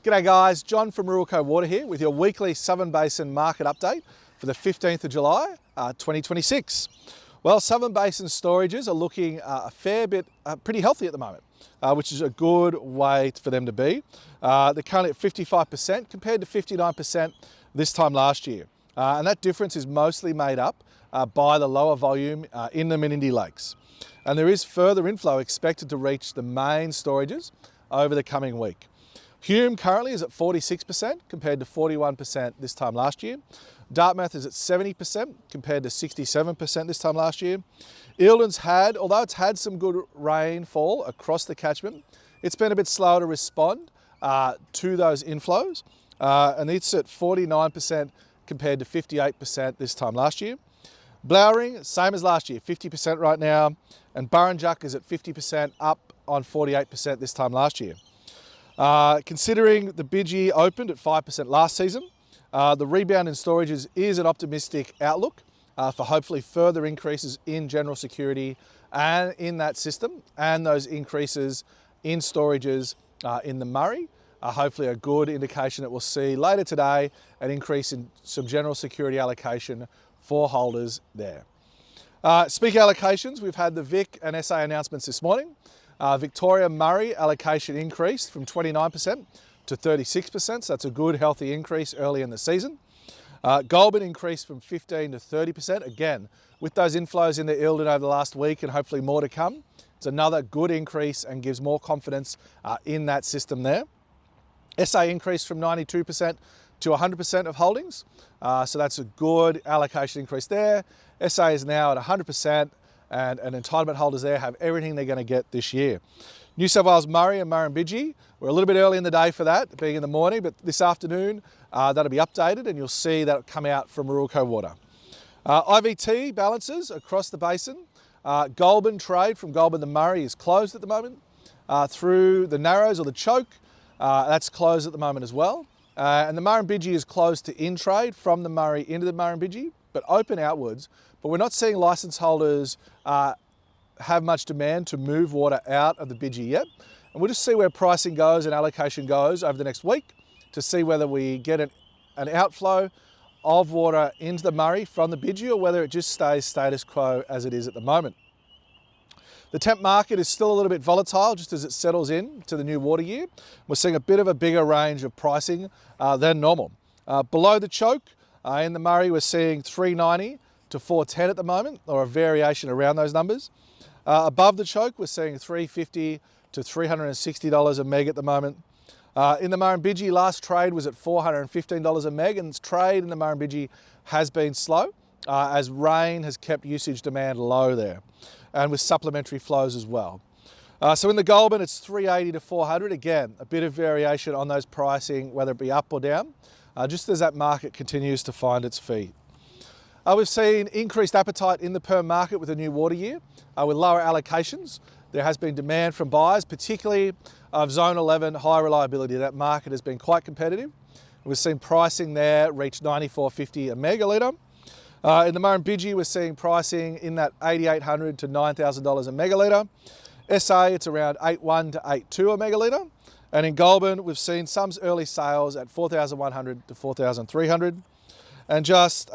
G'day guys, John from Ruralco Water here with your weekly Southern Basin market update for the 15th of July 2026. Well, Southern Basin storages are looking a fair bit pretty healthy at the moment, which is a good way for them to be. They're currently at 55% compared to 59% this time last year. And that difference is mostly made up by the lower volume in the Menindee Lakes. And there is further inflow expected to reach the main storages over the coming week. Hume currently is at 46% compared to 41% this time last year. Dartmouth is at 70% compared to 67% this time last year. Eildon's although it's had some good rainfall across the catchment, it's been a bit slower to respond to those inflows. And it's at 49% compared to 58% this time last year. Blowering, same as last year, 50% right now. And Burrinjuck is at 50% up on 48% this time last year. Considering the Murrumbidgee opened at 5% last season, the rebound in storages is an optimistic outlook for hopefully further increases in general security and in that system, and those increases in storages in the Murray are hopefully a good indication that we'll see later today an increase in some general security allocation for holders there. Speaking of allocations, we've had the Vic and SA announcements this morning. Victoria Murray allocation increased from 29% to 36%, so that's a good healthy increase early in the season. Goulburn increased from 15 to 30%. Again, with those inflows in the Eildon over the last week and hopefully more to come, it's another good increase and gives more confidence in that system there. SA increased from 92% to 100% of holdings, so that's a good allocation increase there. SA is now at 100%. And entitlement holders there have everything they're going to get this year. New South Wales Murray and Murrumbidgee, we're a little bit early in the day for that, being in the morning, but this afternoon that'll be updated and you'll see that'll come out from Ruralco Water. IVT balances across the basin. Goulburn trade from Goulburn to Murray is closed at the moment. Through the Narrows or the Choke, that's closed at the moment as well. And the Murrumbidgee is closed to in-trade from the Murray into the Murrumbidgee, but open outwards. But we're not seeing licence holders have much demand to move water out of the Bidgee yet. And we'll just see where pricing goes and allocation goes over the next week to see whether we get an outflow of water into the Murray from the Bidgee or whether it just stays status quo as it is at the moment. The temp market is still a little bit volatile just as it settles in to the new water year. We're seeing a bit of a bigger range of pricing than normal. Below the Choke, in the Murray, we're seeing $3.90 to $4.10 at the moment, or a variation around those numbers. Above the Choke, we're seeing $3.50 to $360 a meg at the moment. In the Murrumbidgee, last trade was at $415 a meg, and trade in the Murrumbidgee has been slow as rain has kept usage demand low there, and with supplementary flows as well. So in the Goulburn, it's $380 to $400. Again, a bit of variation on those pricing, whether it be up or down, just as that market continues to find its feet. We've seen increased appetite in the perm market with the new water year. With lower allocations, there has been demand from buyers, particularly of Zone 11 high reliability. That market has been quite competitive. We've seen pricing there reach $94.50 a megalitre. In the Murrumbidgee, we're seeing pricing in that $8,800 to $9,000 a megalitre. SA, it's around $8.1 to $8.2 a megalitre. And in Goulburn, we've seen some early sales at $4,100 to $4,300. And just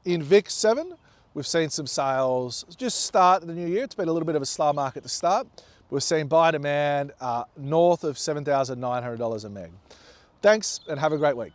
in Vic 7, we've seen some sales just start in the new year. It's been a little bit of a slow market to start. We've seen buy demand north of $7,900 a meg. Thanks and have a great week.